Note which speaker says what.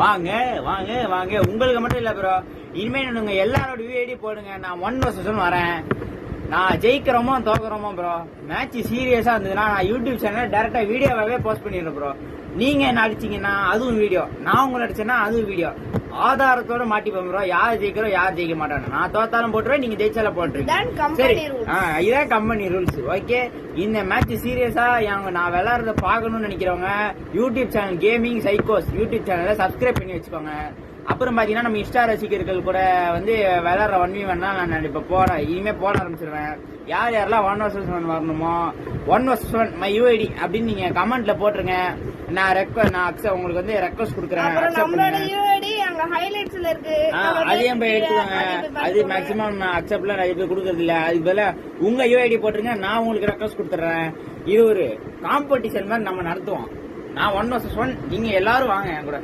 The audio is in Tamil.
Speaker 1: வாங்க வாங்க வாங்க. உங்களுக்கு மட்டும் இல்ல ப்ரோ, இனிமே நீங்க எல்லாரோட யூஐடி போடுங்க. நான் 1 vs 1 வரேன். நான் ஜெயிக்கிறோமோ தோக்குறோமோ ப்ரோ, மேட்ச் சீரியஸா இருந்ததுன்னா நான் யூடியூப் சேனல் டைரக்டா வீடியோவாவே போஸ்ட் பண்ணிடுறேன் ப்ரோ. நீங்க என்ன அடிச்சீங்கன்னா அதுவும் வீடியோ, நான் உங்களை அடிச்சேன்னா அதுவும் வீடியோ, ஆதாரத்தோட மாட்டிப்போம் ப்ரோ. யார் ஜெயிக்கிறோம் யார் ஜெயிக்க மாட்டாங்க. நான் தோத்தாலும் போட்டுருவேன், நீங்க ஜெயிச்சாலும் போட்டுருவீங்க. சரி, இதான் கம்பெனி ரூல்ஸ். ஓகே, இந்த மேட்ச் சீரியஸா நான் விளையாடுறத பாக்கணும்னு நினைக்கிறவங்க யூடியூப் சேனல் கேமிங் சைக்கோஸ் யூடியூப் சேனலை சப்ஸ்கிரைப் பண்ணி வச்சுக்கோங்க. அப்புறம் பாத்தீங்கன்னா நம்ம இன்ஸ்டா ரசிகர்கள் கூட வந்து விளையாடுற 1v1 நான் இப்ப இனிமே போட ஆரம்பிச்சிருவேன். யார் யாரெல்லாம் 1 vs 1 வரணுமோ 1 vs 1 மை யூஐடி அப்படின்னு நீங்க கமெண்ட்ல போட்டுருங்க. நான் உங்களுக்கு வந்து ரெக்வஸ்ட் கொடுக்குறேன். அதையும் போய் எடுத்துக்கோங்க. அது மேக்சிமம் நான் அக்செப்ட்ல நிறைய பேர் கொடுக்கறது இல்ல. அதுக்கு பதிலா உங்க யூஐடி போட்டுருங்க, நான் உங்களுக்கு ரெக்வஸ்ட் கொடுத்துறேன். இது ஒரு காம்படிஷன் மாதிரி நம்ம நடத்துவோம். நான் 1 vs 1, நீங்க எல்லாரும் வாங்க என் கூட.